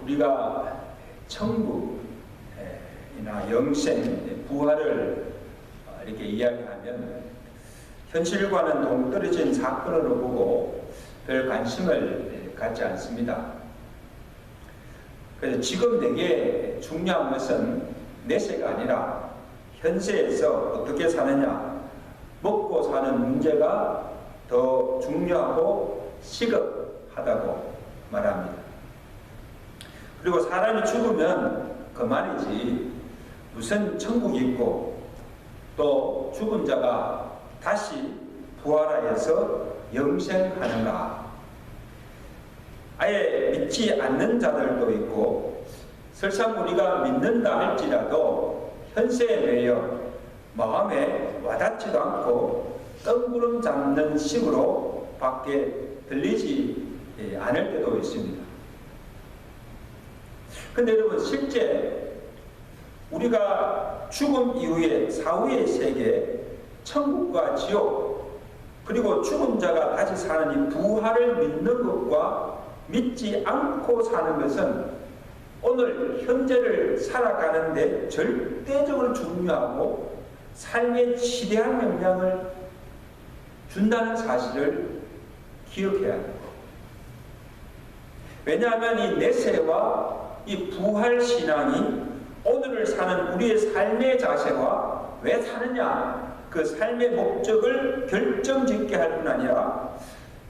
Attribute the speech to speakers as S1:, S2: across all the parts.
S1: 우리가 천국이나 영생, 부활을 이렇게 이야기하면 현실과는 동떨어진 사건으로 보고 별 관심을 갖지 않습니다. 그래서 지금 내게 중요한 것은 내세가 아니라 현세에서 어떻게 사느냐, 먹고 사는 문제가 더 중요하고 시급하다고 말합니다. 그리고 사람이 죽으면 그만이지 무슨 천국이 있고 또 죽은 자가 다시 부활하여서 영생하는가. 아예 믿지 않는 자들도 있고 설상 우리가 믿는다 할지라도 현세에 매여 마음에 와닿지도 않고 뜬구름 잡는 식으로 밖에 들리지 않을 때도 있습니다. 근데 여러분, 실제 우리가 죽음 이후에 사후의 세계, 천국과 지옥, 그리고 죽은 자가 다시 사는 이 부활을 믿는 것과 믿지 않고 사는 것은 오늘 현재를 살아가는데 절대적으로 중요하고 삶에 지대한 영향을 준다는 사실을 기억해야 합니다. 왜냐하면 이 내세와 이 부활신앙이 오늘을 사는 우리의 삶의 자세와 왜 사느냐, 그 삶의 목적을 결정짓게 할 뿐 아니라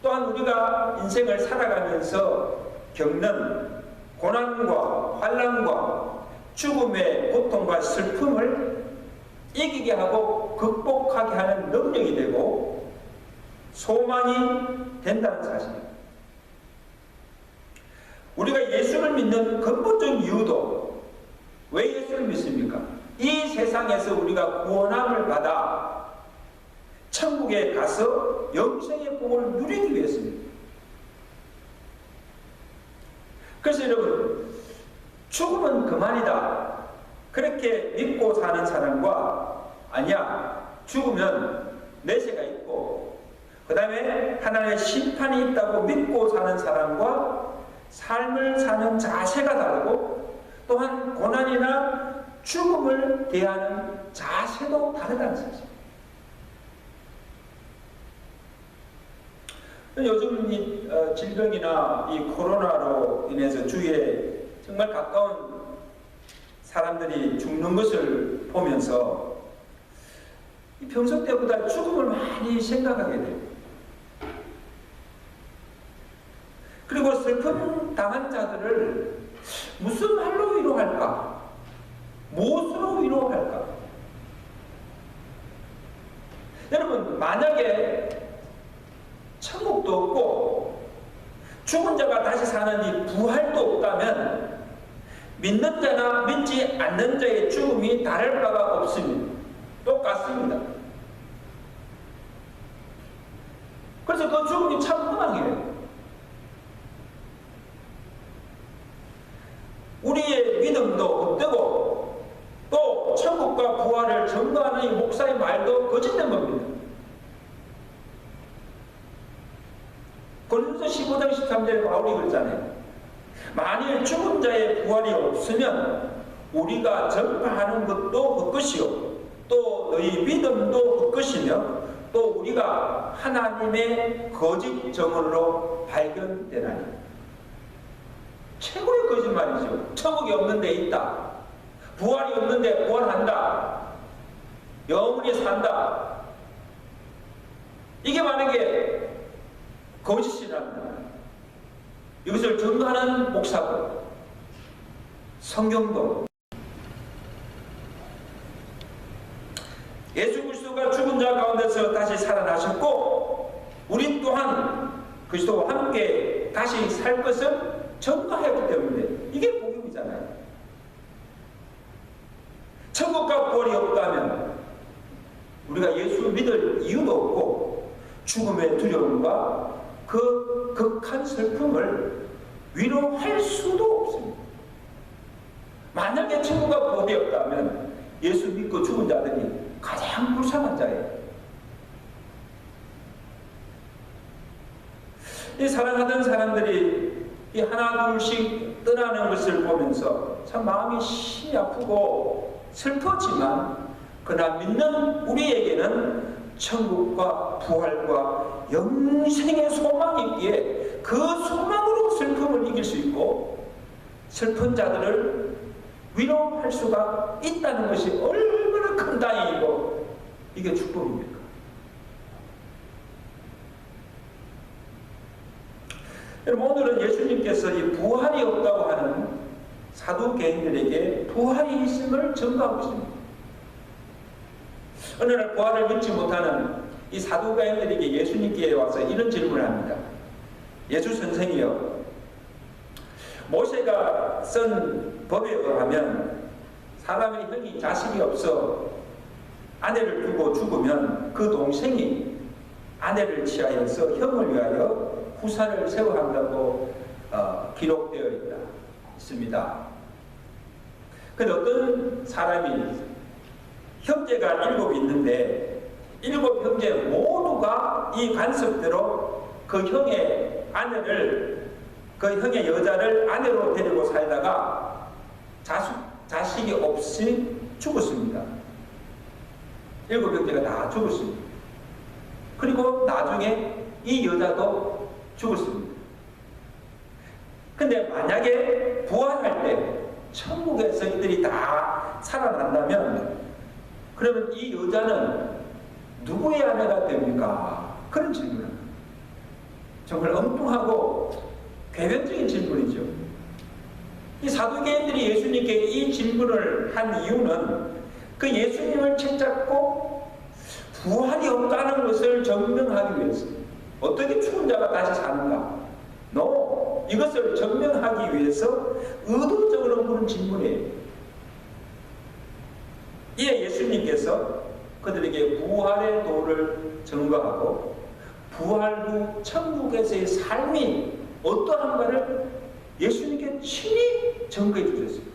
S1: 또한 우리가 인생을 살아가면서 겪는 고난과 환난과 죽음의 고통과 슬픔을 이기게 하고 극복하게 하는 능력이 되고 소망이 된다는 사실입니다. 우리가 예수를 믿는 근본적인 이유도 왜 예수를 믿습니까? 이 세상에서 우리가 구원함을 받아 천국에 가서 영생의 복을 누리기 위해서입니다. 그래서 여러분, 죽음은 그만이다 그렇게 믿고 사는 사람과 아니야, 죽으면 내세가 있고 그 다음에 하나님의 심판이 있다고 믿고 사는 사람과 삶을 사는 자세가 다르고 또한 고난이나 죽음을 대하는 자세도 다르다는 사실. 요즘 이 질병이나 이 코로나로 인해서 주위에 정말 가까운 사람들이 죽는 것을 보면서 평소 때보다 죽음을 많이 생각하게 돼요. 그리고 슬픔 당한 자들을 무슨 말로 위로할까? 무엇으로 위로할까? 여러분, 만약에 천국도 없고 죽은 자가 다시 사는 이 부활도 없다면 믿는 자나 믿지 않는 자의 죽음이 다를 바가 없습니다. 똑같습니다. 그래서 그 죽음이 참 허망해요. 우리의 믿음도 헛되고 또 천국과 부활을 전가하는 이 목사의 말도 거짓된 겁니다. 고린도서 15장 13절에 바울이 그러잖아요. 만일 죽은 자의 부활이 없으면 우리가 전파하는 것도 헛것이요 또 너희 믿음도 헛것이며 또 우리가 하나님의 거짓 정언으로 발견되나니. 최고의 거짓말이죠. 천국이 없는 데 있다. 부활이 없는데 부활한다. 영원히 산다. 이게 만약에 거짓이라면 이것을 증거하는 목사도 성경도 예수 그리스도가 죽은 자 가운데서 다시 살아나셨고 우리 또한 그리스도와 함께 다시 살 것을 전가했기 때문에 이게 복음이잖아요. 천국과 부활이 없다면 우리가 예수 믿을 이유도 없고 죽음의 두려움과 그 극한 슬픔을 위로할 수도 없습니다. 만약에 천국과 부활이 없다면 예수 믿고 죽은 자들이 가장 불쌍한 자예요. 이 사랑하던 사람들이 이 하나 둘씩 떠나는 것을 보면서 참 마음이 심히 아프고 슬프지만 그러나 믿는 우리에게는 천국과 부활과 영생의 소망이 있기에 그 소망으로 슬픔을 이길 수 있고 슬픈 자들을 위로할 수가 있다는 것이 얼마나 큰 다행이고 이게 축복입니까? 여러분, 오늘은 예수님께서 이 부활이 없다고 하는 사두개인들에게 부활이 있음을 증거하고 있습니다. 어느 날 부활을 믿지 못하는 이 사두개인들에게 예수님께 와서 이런 질문을 합니다. 예수 선생이여, 모세가 쓴 법에 의하면 사람의 형이 자식이 없어 아내를 두고 죽으면 그 동생이 아내를 취하여서 형을 위하여 후사를 세워야 한다고 기록되어 있습니다. 그런데 어떤 사람이 형제가 7 있는데 7 형제 모두가 이 관습대로 그 형의 아내를 그 형의 여자를 아내로 데리고 살다가 자식이 없이 죽었습니다. 7 형제가 다 죽었습니다. 그리고 나중에 이 여자도 죽었습니다. 근데 만약에 부활할 때 천국에서 이들이 다 살아난다면 그러면 이 여자는 누구의 아내가 됩니까? 그런 질문을 합니다. 정말 엉뚱하고 괴변적인 질문이죠. 이 사두개인들이 예수님께 이 질문을 한 이유는 그 예수님을 책잡고 부활이 없다는 것을 증명하기 위해서. 어떻게 죽은 자가 다시 사는가? 이것을 증명하기 위해서 의도적으로 묻는 질문이에요. 이에 예수님께서 그들에게 부활의 도를 증거하고 부활 후 천국에서의 삶이 어떠한가를 예수님께 친히 증거해 주셨어요.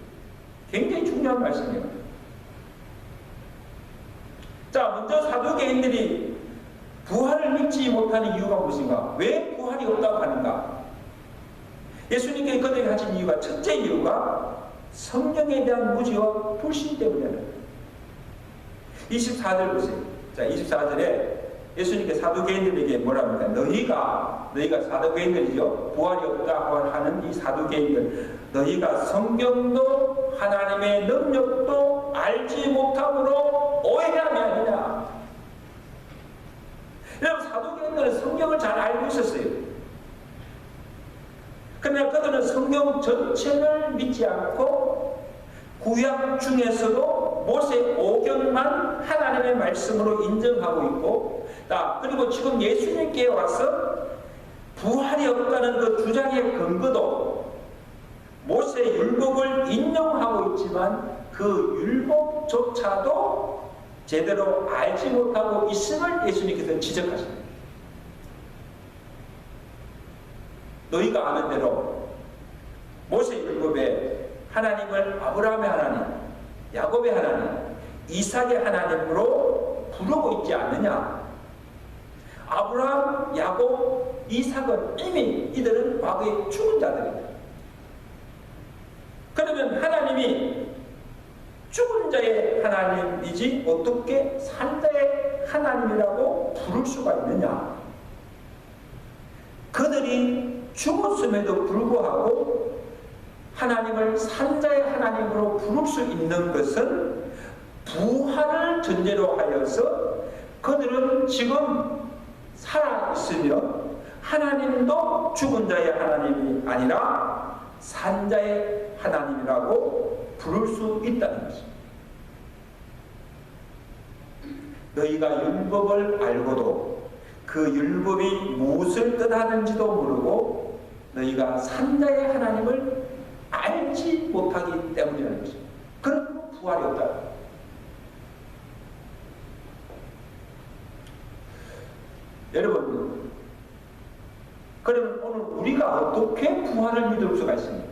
S1: 굉장히 중요한 말씀이에요. 자, 먼저 사두개인들이 부활을 믿지 못하는 이유가 무엇인가? 왜 부활이 없다고 하는가? 예수님께 그들이 하신 이유가, 첫째 이유가 성경에 대한 무지와 불신 때문이에요. 24절 보세요. 자, 24절에 예수님께 사두개인들에게 뭐라 합니까? 너희가 사두개인들이죠. 부활이 없다고 하는 이 사두개인들, 너희가 성경도 하나님의 능력도 알지 못함으로 오해함이 아니냐. 여러분, 사두개인들은 성경을 잘 알고 있었어요. 그러나 그들은 성경 전체를 믿지 않고 구약 중에서도 모세 5경만 하나님의 말씀으로 인정하고 있고, 그리고 지금 예수님께 와서 부활이 없다는 그 주장의 근거도 모세 율법을 인용하고 있지만 그 율법조차도 제대로 알지 못하고 있음을 예수님께서 지적하십니다. 너희가 아는 대로 모세 율법에 하나님을 아브라함의 하나님, 야곱의 하나님, 이삭의 하나님으로 부르고 있지 않느냐? 아브라함, 야곱, 이삭은 이미 이들은 과거에 죽은 자들이다. 그러면 하나님이 죽은 자의 하나님이지 어떻게 산 자의 하나님이라고 부를 수가 있느냐? 그들이 죽었음에도 불구하고 하나님을 산 자의 하나님으로 부를 수 있는 것은 부활을 전제로 하여서 그들은 지금 살아있으며 하나님도 죽은 자의 하나님이 아니라 산 자의 하나님이라고 부를 수 있다는 것입니다. 너희가 율법을 알고도 그 율법이 무엇을 뜻하는지도 모르고 너희가 산 자의 하나님을 알지 못하기 때문이라는 것입니다. 그럼 부활이 없다. 여러분, 그러면 오늘 우리가 어떻게 부활을 믿을 수가 있습니까?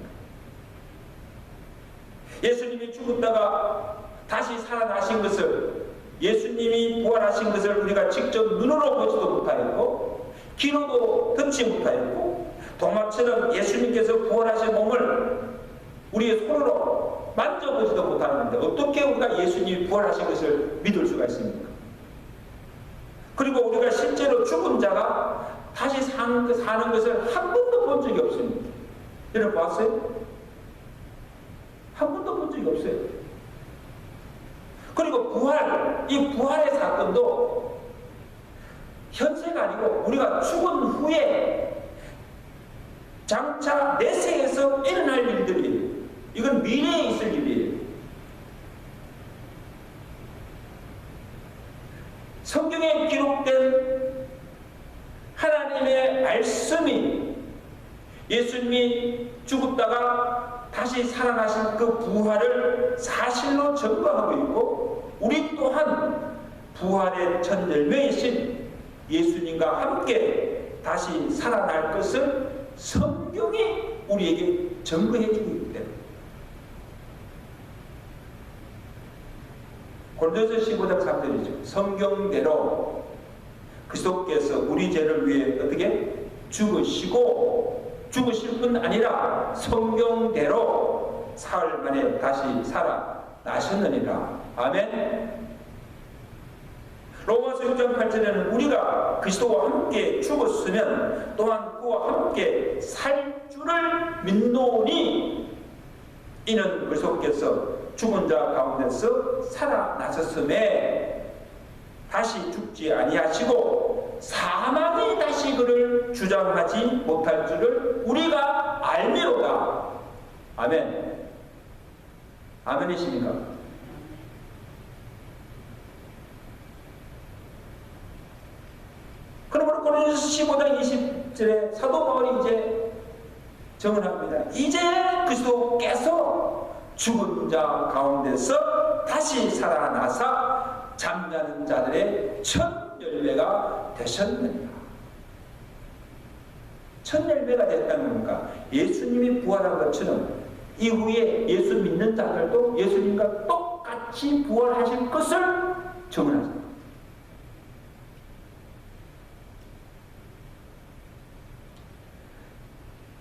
S1: 예수님이 죽었다가 다시 살아나신 것을, 예수님이 부활하신 것을 우리가 직접 눈으로 보지도 못하였고 귀로도 듣지 못하였고 동화처럼 예수님께서 부활하신 몸을 우리의 손으로 만져보지도 못하는데 어떻게 우리가 예수님이 부활하신 것을 믿을 수가 있습니까? 그리고 우리가 실제로 죽은 자가 다시 사는 것을 한 번도 본 적이 없습니다. 여러분 봤어요? 한 번도 본 적이 없어요. 그리고 부활, 이 부활의 사건도 현세가 아니고 우리가 죽은 후에 장차 내세에서 일어날 일들이에요. 이건 미래에 있을 일이에요. 성경에 기록된 하나님의 말씀이 예수님이 죽었다가 다시 살아나신 그 부활을 사실로 증거하고 있고, 우리 또한 부활의 첫 열매이신 예수님과 함께 다시 살아날 것을 성경이 우리에게 증거해 주고 있기 때문에. 고린도서 15장 3절이죠. 성경대로 그리스도께서 우리 죄를 위해 어떻게 죽으실 뿐 아니라 성경대로 사흘 만에 다시 살아나셨느니라. 아멘. 로마서 6장 8절에는 우리가 그리스도와 함께 죽었으면 또한 그와 함께 살 줄을 믿노니, 이는 그리스도께서 죽은 자 가운데서 살아나셨음에 다시 죽지 아니하시고 사망이 다시 그를 주장하지 못할 줄을 우리가 알미로다. 아멘. 아멘이십니까? 그러므로 고린도서 15장 20절에 사도 바울이 이제 증언합니다. 이제 그리스도께서 죽은 자 가운데서 다시 살아나사 잠자는 자들의 첫 열매가 되셨느니라. 첫 열매가 됐다는 겁니까? 예수님이 부활한 것처럼 이후에 예수 믿는 자들도 예수님과 똑같이 부활하실 것을 증언하십니다.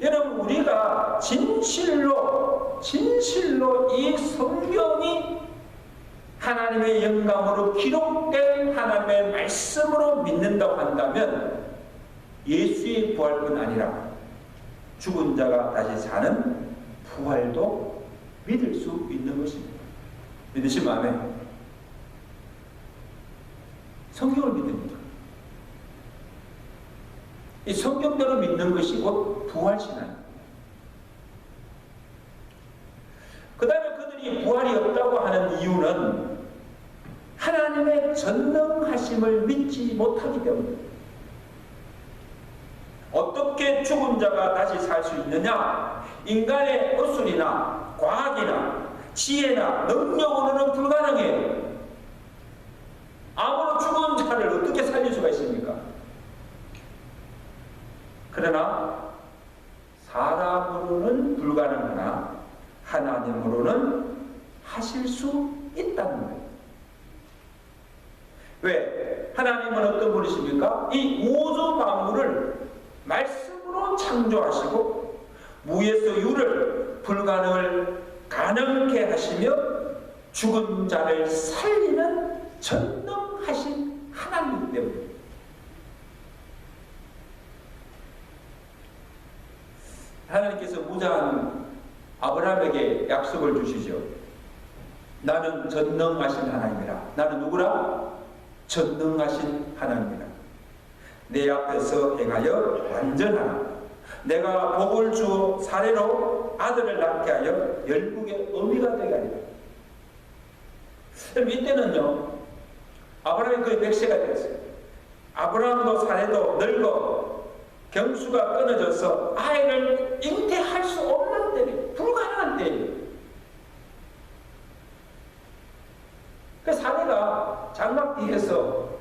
S1: 여러분, 우리가 진실로 이 성경이 하나님의 영감으로 기록된 하나님의 말씀으로 믿는다고 한다면 예수의 부활뿐 아니라 죽은 자가 다시 사는 부활도 믿을 수 있는 것입니다. 믿으시면 아멘. 성경을 믿습니다. 이 성경대로 믿는 것이 곧 부활신앙입니다. 그 다음에 그들이 부활이 없다고 하는 이유는 하나님의 전능하심을 믿지 못하기 때문입니다. 어떻게 죽은 자가 다시 살 수 있느냐? 인간의 어술이나 과학이나 지혜나 능력으로는 불가능해요. 아무런 죽은 자를 어떻게 살릴 수가 있습니까? 그러나 사람으로는 불가능하나 하나님으로는 하실 수 있다는 거예요. 왜? 하나님은 어떤 분이십니까? 이 우주 만물을 말씀으로 창조하시고 무에서 유를 불가능을 가능케 하시며 죽은 자를 살리는 전능하신 하나님이기 때문에. 하나님께서 무자한 아브라함에게 약속을 주시죠. 나는 전능하신 하나님이라. 나는 누구라? 전능하신 하나님이라. 내 앞에서 행하여 완전하라. 내가 복을 주어 사례로 아들을 낳게 하여 열국의 어미가 되게 하리라. 그럼 이때는요, 아브라함이 거의 100세가 되었어요. 아브라함도 사례도 늙어 경수가 끊어져서 아이를 잉태할 수 없는 때에, 불가능한 때에, 그 사례가 장막 뒤에서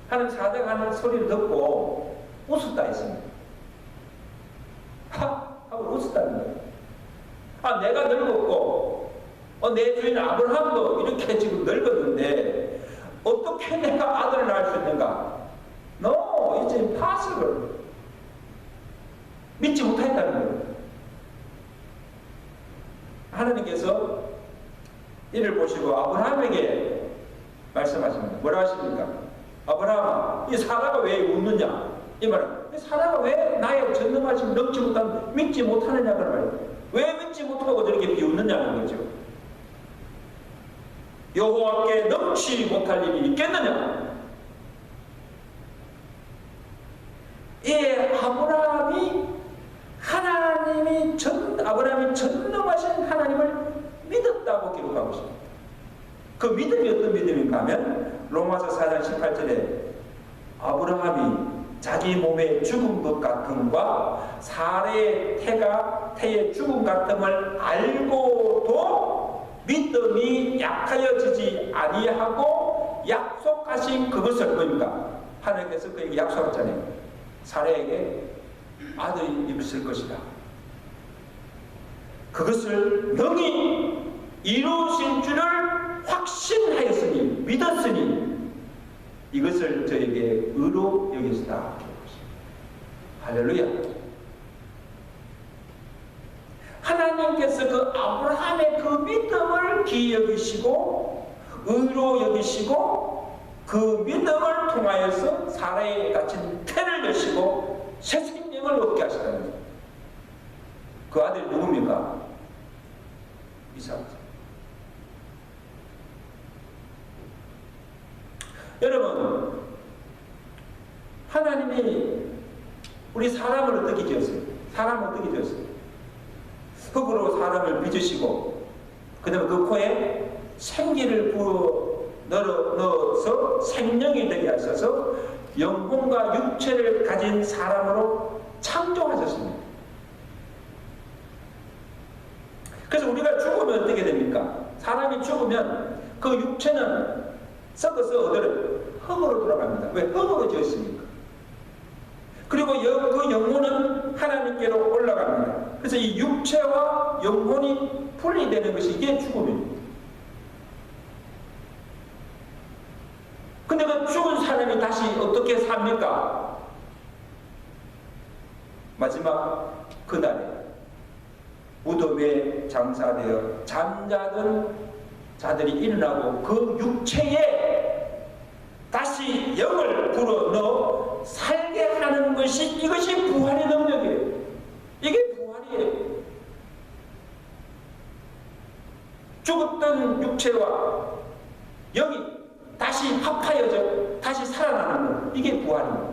S1: 하는 사대가 하는 소리를 듣고 웃었다 했습니다. 하고 웃었다는 거예요. 내가 늙었고 내 주인 아브라함도 이렇게 지금 늙었는데 어떻게 내가 아들을 낳을 수 있는가? No, it's impossible. 하나님께서 이를 보시고 아브라함에게 말씀하십니다. 뭐라 하십니까? 아브라함아, 이 사라가 왜 웃느냐? 이 말은 사라가 왜 나의 전능하심 믿지 못하느냐 그 말이에요. 왜 믿지 못하고 저렇게 비웃느냐는 거죠. 여호와께 넘치 못할 일이 있겠느냐? 예, 아브라함이 전능하신 하나님을 믿었다고 기록하고 있습니다. 그 믿음이 어떤 믿음인가 하면 로마서 4장 18절에 아브라함이 자기 몸의 죽은 것 같음과 사례의 태의 죽음 같음을 알고도 믿음이 약하여지지 아니하고 약속하신 그것을 뭡니까? 하나님께서 그에게 약속했잖아요. 사례에게 아들이 있을 것이다. 그것을 능히 이루실 줄을 확신하였으니 믿었으니 이것을 저에게 의로 여기시다. 할렐루야. 하나님께서 그 아브라함의 그 믿음을 귀히 여기시고 의로 여기시고 그 믿음을 통하여서 사라의 갇힌 태를 여시고 새 생명을 얻게 하시다는 거예요. 그 아들이 누굽니까? 이삭. 여러분, 하나님이 우리 사람을 어떻게 지었어요? 사람을 어떻게 지었어요? 흙으로 사람을 빚으시고 그 다음에 그 코에 생기를 부어 넣어서 생명이 되게 하셔서 영혼과 육체를 가진 사람으로 창조하셨습니다. 그래서 우리가 죽으면 어떻게 됩니까? 사람이 죽으면 그 육체는 썩어서 어디로? 흙으로 돌아갑니다. 왜? 흙으로 지었습니까? 그리고 그 영혼은 하나님께로 올라갑니다. 그래서 이 육체와 영혼이 분리되는 것이 이게 죽음입니다. 근데 그 죽은 사람이 다시 어떻게 삽니까? 마지막 그날에 무덤에 장사되어 잠자던 자들이 일어나고 그 육체에 다시 영을 불어넣어 살게 하는 것이 이것이 부활의 능력이에요. 이게 부활이에요. 죽었던 육체와 영이 다시 합하여져 다시 살아나는 것. 이게 부활입니다.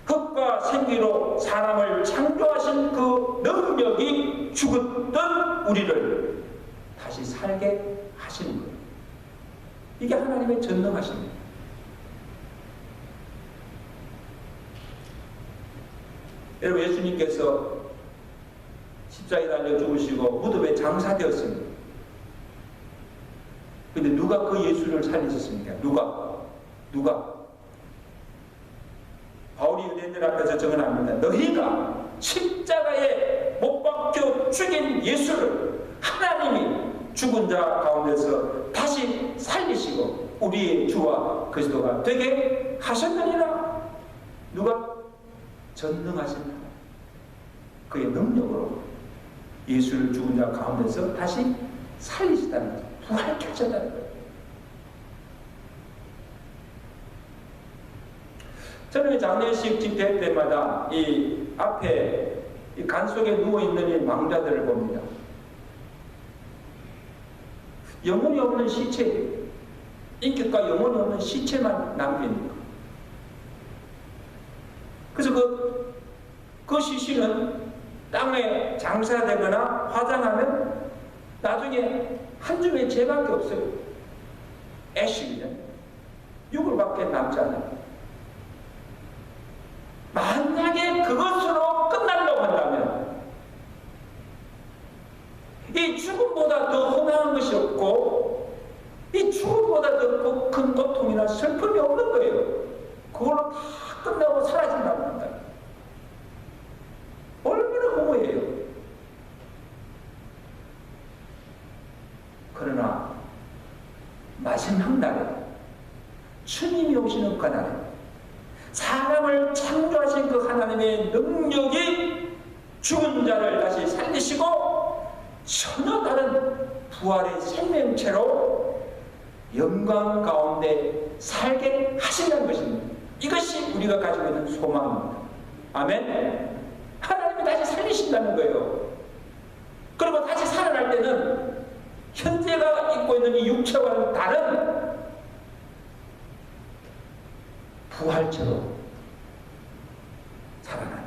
S1: 흙과 생기로 사람을 창조하신 그 능력이 죽었던 우리를 다시 살게 하시는 거예요. 이게 하나님의 전능하십니다. 여러분, 예수님께서 십자가에 달려 죽으시고 무덤에 장사되었습니다. 근데 누가 그 예수를 살리셨습니까? 누가? 바울이 유대인들 앞에서 증언합니다. 너희가 십자가에 못 박혀 죽인 예수를 하나님이 죽은 자 가운데서 다시 살리시고 우리의 주와 그리스도가 되게 하셨느니라. 누가? 전능하신 하나님. 그의 능력으로 예수를 죽은 자 가운데서 다시 살리시다는 거죠. 부활케 하셨다는 거예요. 저는 장례식 집회 때마다 이 앞에 이 간 속에 누워있는 이 망자들을 봅니다. 영혼이 없는 시체, 인격과 영혼이 없는 시체만 남깁니다. 그래서 그 시신은 땅에 장사되거나 화장하면 나중에 한 줌의 재밖에 없어요. 애쉬이잖아요. 유골밖에 남지 않아요. 만약에 그것으로 끝나려고 한다면 이 죽음보다 더 험한 것이 없고 이 죽음보다 더 큰 고통이나 슬픔이 없는 거예요. 그걸로 다 끝나고 사라진다고 합니다. 얼마나 허무해요. 그러나 마지막 날에 주님이 오시는 그날에 사람을 창조하신 그 하나님의 능력이 죽은 자를 다시 살리시고 전혀 다른 부활의 생명체로 영광 가운데 살게 하신다는 것입니다. 이것이 우리가 가지고 있는 소망입니다. 아멘. 하나님이 다시 살리신다는 거예요. 그리고 다시 살아날 때는 현재가 입고 있는 이 육체와는 다른 부활체로 살아난다.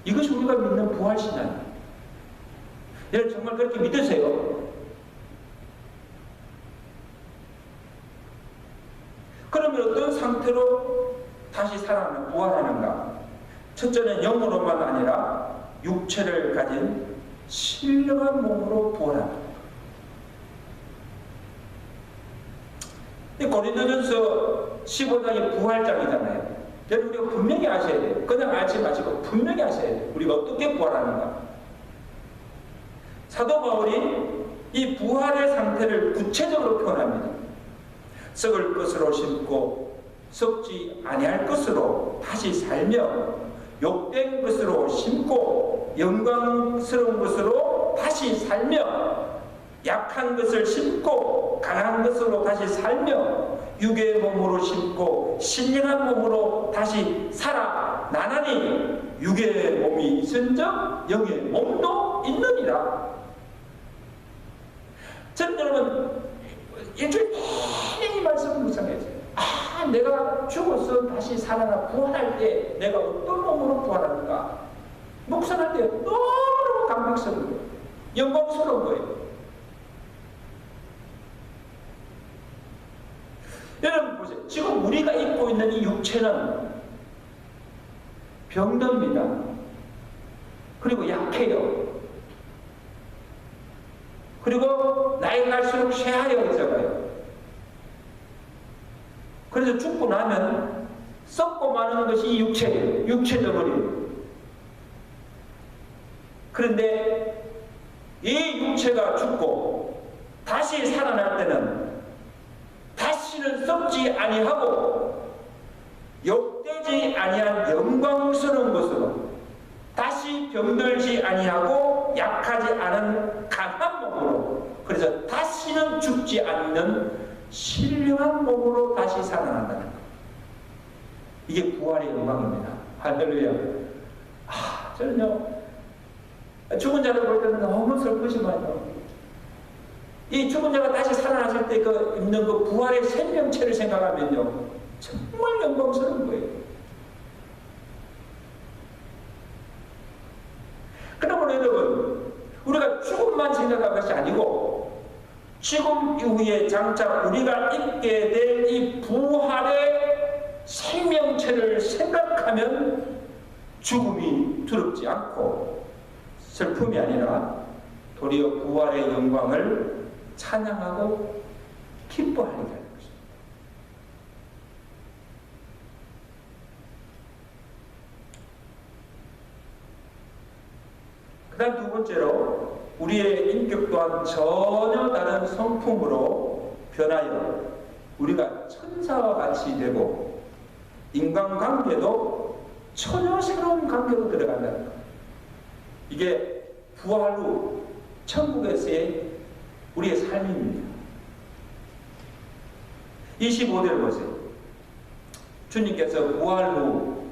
S1: 이것이 우리가 믿는 부활신앙입니다. 여러분 정말 그렇게 믿으세요? 그러면 어떤 상태로 다시 살아나는 부활하는가? 첫째는 영으로만 아니라 육체를 가진 신령한 몸으로 부활합니다. 고린도전서 15장이 부활장이잖아요. 여러분 우리가 분명히 아셔야 돼요. 그냥 알지 마시고 분명히 아셔야 돼요. 우리가 어떻게 부활하는가. 사도 바울이 이 부활의 상태를 구체적으로 표현합니다. 썩을 것으로 심고 썩지 아니할 것으로 다시 살며 욕된 것으로 심고 영광스러운 것으로 다시 살며 약한 것을 심고 강한 것으로 다시 살며 육의 몸으로 심고 신령한 몸으로 다시 살아나나니 육의 몸이 있은즉 영의 몸도 있느니라. 저는 여러분 일주일 내내 이 말씀을 묵상했어요. 내가 죽어서 다시 살아나 부활할 때 내가 어떤 몸으로 부활하는가 묵상할 때 너무너무 감격스러운 거예요. 영광스러운 거예요. 여러분 보세요. 지금 우리가 입고 있는 이 육체는 병듭니다. 그리고 약해요. 그리고 나이가 갈수록 쇠하여져가요. 그래서 죽고 나면 썩고 마는 것이 이 육체예요. 육체 덩어리예요. 그런데 이 육체가 죽고 다시 살아날 때는 다시는 썩지 아니하고 욕되지 아니한 영광스러운 것으로 다시 병들지 아니하고 약하지 않은 강한 몸으로, 그래서 다시는 죽지 않는 신령한 몸으로 다시 살아난다는 것. 이게 부활의 영광입니다. 할렐루야. 저는요 죽은 자를 볼 때는 너무 슬프지만요, 이 죽은 자가 다시 살아났을 때 그 입는 그 부활의 생명체를 생각하면요 정말 영광스러운 거예요. 그러므로 여러분 우리가 죽음만 생각할 것이 아니고 죽음 이후에 장차 우리가 입게 될 이 부활의 생명체를 생각하면 죽음이 두렵지 않고 슬픔이 아니라 도리어 부활의 영광을 찬양하고 기뻐하리라 하는 것입니다. 그 다음 두 번째로 우리의 인격 또한 전혀 다른 성품으로 변하여 우리가 천사와 같이 되고 인간관계도 전혀 새로운 관계로 들어간다는 것. 이게 부활 후 천국에서의 우리의 삶입니다. 25절을 보세요. 주님께서 부활 후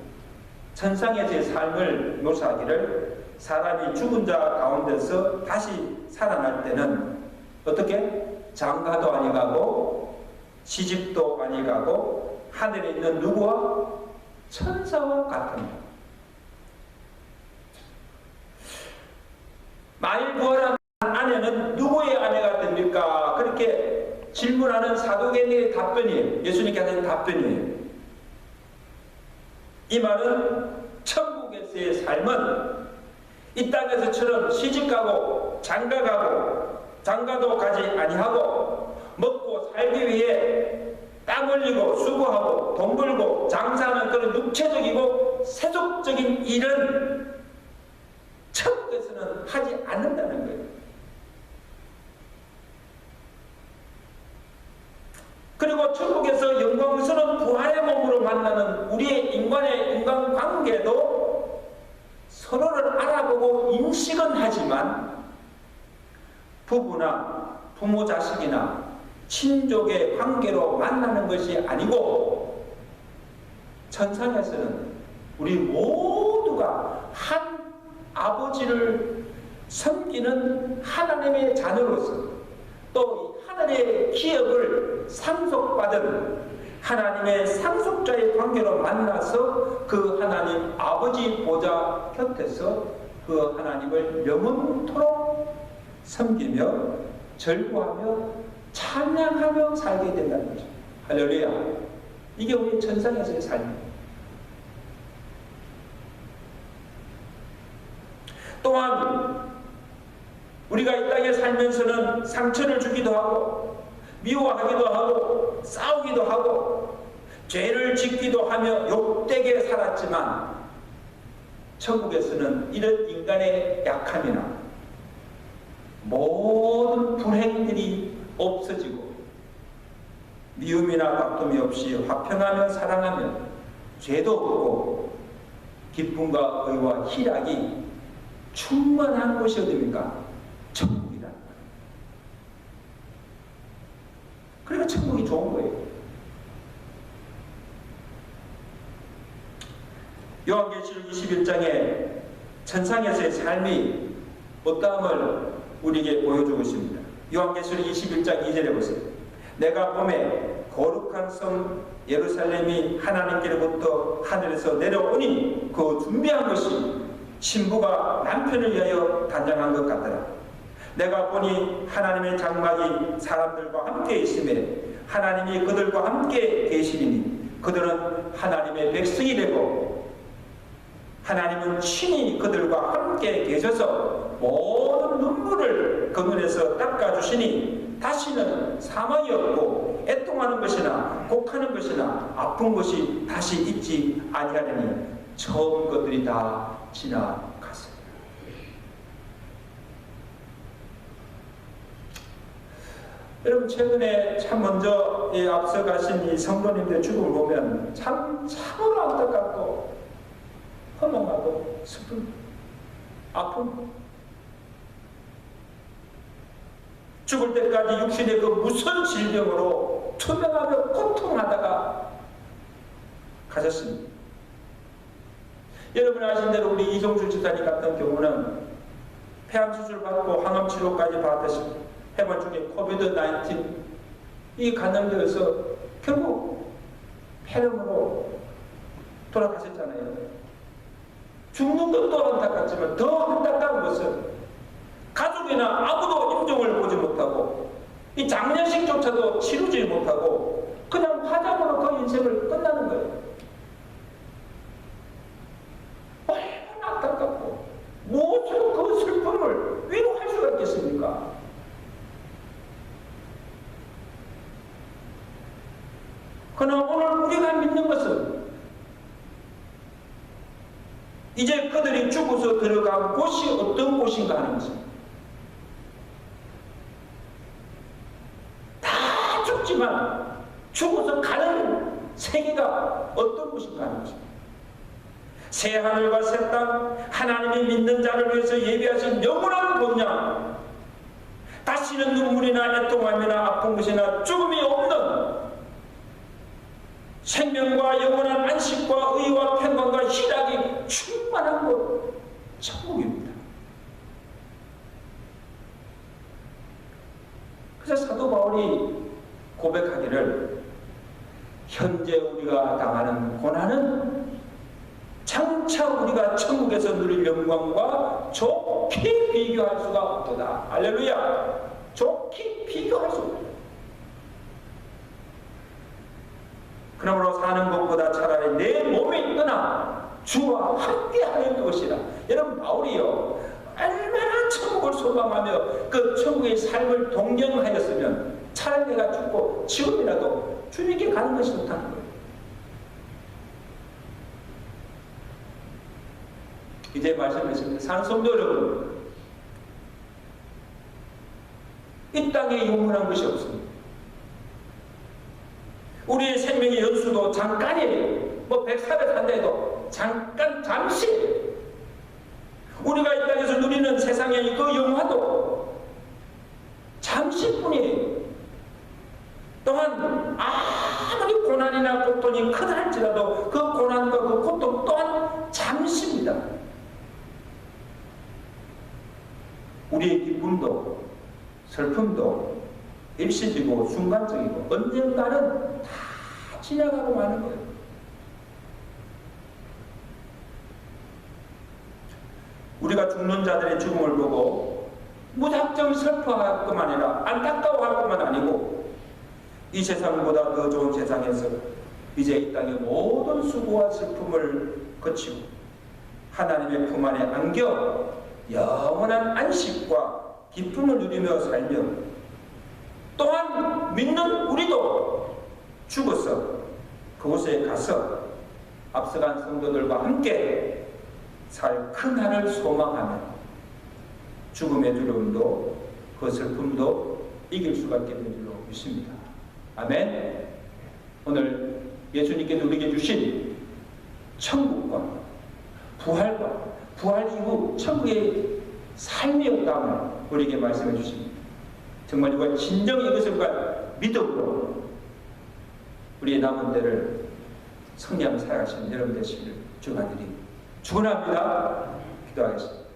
S1: 천상에서의 삶을 묘사하기를 사람이 죽은 자 가운데서 다시 살아날 때는 어떻게? 장가도 아니가고 시집도 아니가고 하늘에 있는 누구와? 천사와 같습니다. 만일 부활한 아내는 누구의 아내가 됩니까? 그렇게 질문하는 사도계의 답변이에요. 예수님께 하는 답변이에요. 이 말은 천국에서의 삶은 이 땅에서처럼 시집가고 장가도 가지 아니하고 먹고 살기 위해 땀 흘리고 수고하고 돈 벌고 장사하는 그런 육체적이고 세속적인 일은 천국에서는 하지 않는다는 거예요. 그리고 천국에서 영광스러운 부활의 몸으로 만나는 우리의 인간관계도 서로를 알아보고 인식은 하지만 부부나 부모 자식이나 친족의 관계로 만나는 것이 아니고 천상에서는 우리 모두가 한 아버지를 섬기는 하나님의 자녀로서 또 하늘의 기업을 상속받은 하나님의 상속자의 관계로 만나서 그 하나님 아버지 보좌 곁에서 그 하나님을 영원토록 섬기며 절구하며 찬양하며 살게 된다는 거죠. 할렐루야. 이게 우리 천상에서의 삶입니다. 또한 우리가 이 땅에 살면서는 상처를 주기도 하고 미워하기도 하고 싸우기도 하고 죄를 짓기도 하며 욕되게 살았지만 천국에서는 이런 인간의 약함이나 모든 불행들이 없어지고 미움이나 다툼이 없이 화평하며 사랑하며 죄도 없고 기쁨과 의와 희락이 충만한 곳이 어디입니까? 천국이다. 그러니까 천국이 좋은 거예요. 요한계시록 21장에 천상에서의 삶이 어떠함을 우리에게 보여주고 있습니다. 요한계시록 21장 2절에 보세요. 내가 봄에 거룩한 성 예루살렘이 하나님께로부터 하늘에서 내려오니 그 준비한 것이 신부가 남편을 위하여 단장한 것 같더라. 내가 보니 하나님의 장막이 사람들과 함께 있음에 하나님이 그들과 함께 계시리니 그들은 하나님의 백성이 되고 하나님은 친히 그들과 함께 계셔서 모든 눈물을 그 눈에서 닦아주시니 다시는 사망이 없고 애통하는 것이나 곡하는 것이나 아픈 것이 다시 있지 아니하리니 처음 것들이 다 지나갔습니다. 여러분 최근에 참 먼저 앞서 가신 이 성도님들의 죽음을 보면 참으로 안타깝고 허망하고 슬픈 아픔 죽을 때까지 육신의 그 무서운 질병으로 투병하며 고통하다가 가셨습니다. 여러분 아신 대로 우리 이종주 집사님 같은 경우는 폐암 수술 받고 항암 치료까지 받았습니다. 해본 중에 코비드-19 이 감염되어서 결국 폐렴으로 돌아가셨잖아요. 죽는 것도 안타깝지만 더 안타까운 것은 가족이나 아무도 임종을 보지 못하고 이 장례식조차도 치르지 못하고 그냥 화장으로 그 인생을 끝나는 거예요. 얼마나 안타깝고 무엇으로 그 슬픔을 위로할 수가 있겠습니까? 그러나 오늘 우리가 믿는 것은 이제 그들이 죽어서 들어간 곳이 어떤 곳인가 하는 것입니다. 다 죽지만 죽어서 가는 세계가 어떤 곳인가 하는 것입니다. 새 하늘과 새 땅, 하나님이 믿는 자를 위해서 예비하신 영원한 본향, 다시는 눈물이나 애통함이나 아픈 것이나 죽음이 없는 생명과 영원한 안식과 의와 평강과 희락이 충만한 곳, 천국입니다. 그래서 사도 바울이 고백하기를 현재 우리가 당하는 고난은 장차 우리가 천국에서 누릴 영광과 좋게 비교할 수가 없도다. 할렐루야. 좋게 비교할 수 없다. 그러므로 사는 것보다 차라리 내 몸이 떠나 주와 함께 하는 것이라. 여러분 바울이요 얼마나 천국을 소망하며 그 천국의 삶을 동경하였으면 차라리 내가 죽고 지금이라도 주님께 가는 것이 좋다는 거예요. 이제 말씀했습니다. 산성도 여러분, 이 땅에 영원한 것이 없습니다. 우리의 생명의 연수도 잠깐이에요. 뭐 100살을 산다 해도 잠깐 잠시 우리가 이 땅에서 누리는 세상의 그 영화도 잠시뿐이에요. 또한 아무리 고난이나 고통이 크다 할지라도 그 고난과 그 고통 또한 잠시입니다. 우리의 기쁨도 슬픔도 일시적이고 순간적이고 언젠가는 다 지나가고 마는 거예요. 우리가 죽는 자들의 죽음을 보고 무작정 슬퍼할 뿐만 아니라 안타까워할 뿐만 아니고 이 세상보다 더 좋은 세상에서 이제 이 땅의 모든 수고와 슬픔을 거치고 하나님의 품 안에 안겨 영원한 안식과 기쁨을 누리며 살며 또한 믿는 우리도 죽어서 그곳에 가서 앞서간 성도들과 함께 살 큰 하늘 소망하며 죽음의 두려움도 그 슬픔도 이길 수밖에 없는 줄로 믿습니다. 아멘. 오늘 예수님께서 우리에게 주신 천국과 부활과 부활 이후 천국의 삶의 없다함을 우리에게 말씀해 주십니다. 정말 우리가 진정 이것을 믿음으로 우리의 남은 때를 성령 살아가시는 여러분 되시기를 축원합니다. 축원합니다. 기도하겠습니다.